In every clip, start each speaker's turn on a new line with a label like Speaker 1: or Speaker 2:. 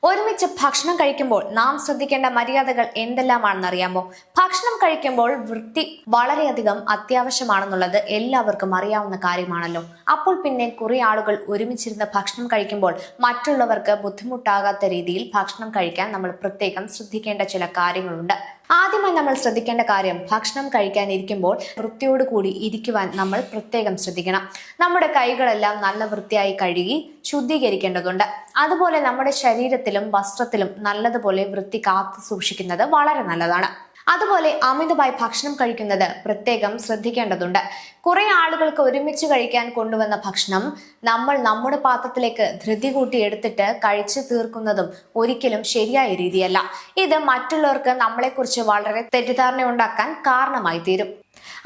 Speaker 1: ഒരുമിച്ച് ഭക്ഷണം കഴിക്കുമ്പോൾ നാം ശ്രദ്ധിക്കേണ്ട മര്യാദകൾ എന്തെല്ലാമാണെന്ന് അറിയാമോ? ഭക്ഷണം കഴിക്കുമ്പോൾ വൃത്തി വളരെയധികം അത്യാവശ്യമാണെന്നുള്ളത് എല്ലാവർക്കും അറിയാവുന്ന കാര്യമാണല്ലോ. അപ്പോൾ പിന്നെ കുറെ ആളുകൾ ഒരുമിച്ചിരുന്ന് ഭക്ഷണം കഴിക്കുമ്പോൾ മറ്റുള്ളവർക്ക് ബുദ്ധിമുട്ടാകാത്ത രീതിയിൽ ഭക്ഷണം കഴിക്കാൻ നമ്മൾ പ്രത്യേകം ശ്രദ്ധിക്കേണ്ട ചില കാര്യങ്ങളുണ്ട്. ആദ്യമായി നമ്മൾ ശ്രദ്ധിക്കേണ്ട കാര്യം, ഭക്ഷണം കഴിക്കാനിരിക്കുമ്പോൾ വൃത്തിയോടുകൂടി ഇരിക്കുവാൻ നമ്മൾ പ്രത്യേകം ശ്രദ്ധിക്കണം. നമ്മുടെ കൈകളെല്ലാം നല്ല വൃത്തിയായി കഴുകി ശുദ്ധീകരിക്കേണ്ടതുണ്ട്. അതുപോലെ നമ്മുടെ ശരീരത്തിലും വസ്ത്രത്തിലും നല്ലതുപോലെ വൃത്തി കാത്തു സൂക്ഷിക്കുന്നത് വളരെ നല്ലതാണ്. അതുപോലെ അമിതമായി ഭക്ഷണം കഴിക്കുന്നത് പ്രത്യേകം ശ്രദ്ധിക്കേണ്ടതുണ്ട്. കുറെ ആളുകൾക്ക് ഒരുമിച്ച് കഴിക്കാൻ കൊണ്ടുവന്ന ഭക്ഷണം നമ്മൾ നമ്മുടെ പാത്രത്തിലേക്ക് ധൃതി കൂട്ടി എടുത്തിട്ട് കഴിച്ചു തീർക്കുന്നതും ഒരിക്കലും ശരിയായ രീതിയല്ല. ഇത് മറ്റുള്ളവർക്ക് നമ്മളെക്കുറിച്ച് വളരെ തെറ്റിദ്ധാരണ ഉണ്ടാക്കാൻ കാരണമായി തീരും.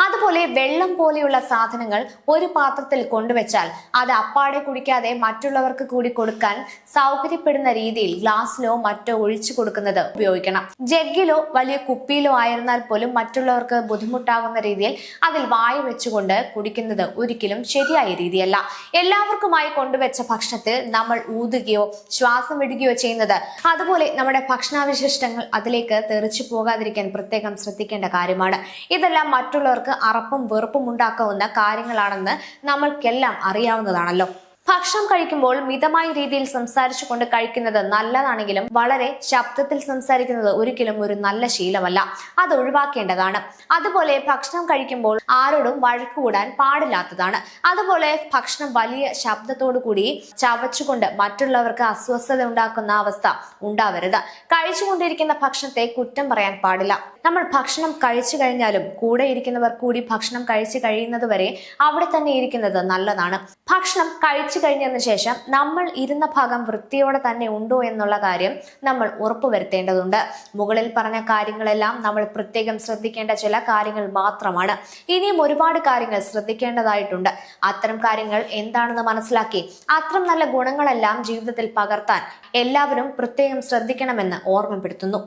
Speaker 1: അതുപോലെ വെള്ളം പോലെയുള്ള സാധനങ്ങൾ ഒരു പാത്രത്തിൽ കൊണ്ടുവച്ചാൽ അത് അപ്പാടെ കുടിക്കാതെ മറ്റുള്ളവർക്ക് കൂടി കൊടുക്കാൻ സൗകര്യപ്പെടുന്ന രീതിയിൽ ഗ്ലാസ്സിലോ മറ്റോ ഒഴിച്ചു കൊടുക്കുന്നത് ഉപയോഗിക്കണം. ജഗ്ഗിലോ വലിയ കുപ്പിയിലോ ആയിരുന്നാൽ പോലും മറ്റുള്ളവർക്ക് ബുദ്ധിമുട്ടാകുന്ന രീതിയിൽ അതിൽ വായ വെച്ചുകൊണ്ട് കുടിക്കുന്നത് ഒരിക്കലും ശരിയായ രീതിയല്ല. എല്ലാവർക്കുമായി കൊണ്ടുവച്ച ഭക്ഷണത്തിൽ നമ്മൾ ഊതുകയോ ശ്വാസം വിടുകയോ ചെയ്യുന്നത്, അതുപോലെ നമ്മുടെ ഭക്ഷണാവശിഷ്ടങ്ങൾ അതിലേക്ക് തെറിച്ചു പോകാതിരിക്കാൻ പ്രത്യേകം ശ്രദ്ധിക്കേണ്ട കാര്യമാണ്. ഇതെല്ലാം മറ്റുള്ളവർക്ക് അറപ്പും വെറുപ്പും ഉണ്ടാക്കാവുന്ന കാര്യങ്ങളാണെന്ന് നമ്മൾക്കെല്ലാം അറിയാവുന്നതാണല്ലോ. ഭക്ഷണം കഴിക്കുമ്പോൾ മിതമായ രീതിയിൽ സംസാരിച്ചു കൊണ്ട് കഴിക്കുന്നത് നല്ലതാണെങ്കിലും വളരെ ശബ്ദത്തിൽ സംസാരിക്കുന്നത് ഒരിക്കലും ഒരു നല്ല ശീലമല്ല. അത് ഒഴിവാക്കേണ്ടതാണ്. അതുപോലെ ഭക്ഷണം കഴിക്കുമ്പോൾ ആരോടും വഴക്ക് കൂടാൻ പാടില്ലാത്തതാണ്. അതുപോലെ ഭക്ഷണം വലിയ ശബ്ദത്തോടു കൂടി ചവച്ചുകൊണ്ട് മറ്റുള്ളവർക്ക് അസ്വസ്ഥത ഉണ്ടാക്കുന്ന അവസ്ഥ ഉണ്ടാവരുത്. കഴിച്ചുകൊണ്ടിരിക്കുന്ന ഭക്ഷണത്തെ കുറ്റം പറയാൻ പാടില്ല. നമ്മൾ ഭക്ഷണം കഴിച്ചു കഴിഞ്ഞാലും കൂടെ ഇരിക്കുന്നവർ കൂടി ഭക്ഷണം കഴിച്ചു കഴിയുന്നത് വരെ അവിടെ തന്നെ ഇരിക്കുന്നത് നല്ലതാണ്. ഭക്ഷണം കഴിച്ചു കഴിഞ്ഞതിന് ശേഷം നമ്മൾ ഇരുന്ന ഭാഗം വൃത്തിയോടെ തന്നെ ഉണ്ടോ എന്നുള്ള കാര്യം നമ്മൾ ഉറപ്പുവരുത്തേണ്ടതുണ്ട്. മുകളിൽ പറഞ്ഞ കാര്യങ്ങളെല്ലാം നമ്മൾ പ്രത്യേകം ശ്രദ്ധിക്കേണ്ട ചില കാര്യങ്ങൾ മാത്രമാണ്. ഇനിയും ഒരുപാട് കാര്യങ്ങൾ ശ്രദ്ധിക്കേണ്ടതായിട്ടുണ്ട്. അത്തരം കാര്യങ്ങൾ എന്താണെന്ന് മനസ്സിലാക്കി അത്തരം നല്ല ഗുണങ്ങളെല്ലാം ജീവിതത്തിൽ പകർത്താൻ എല്ലാവരും പ്രത്യേകം ശ്രദ്ധിക്കണമെന്ന് ഓർമ്മപ്പെടുത്തുന്നു.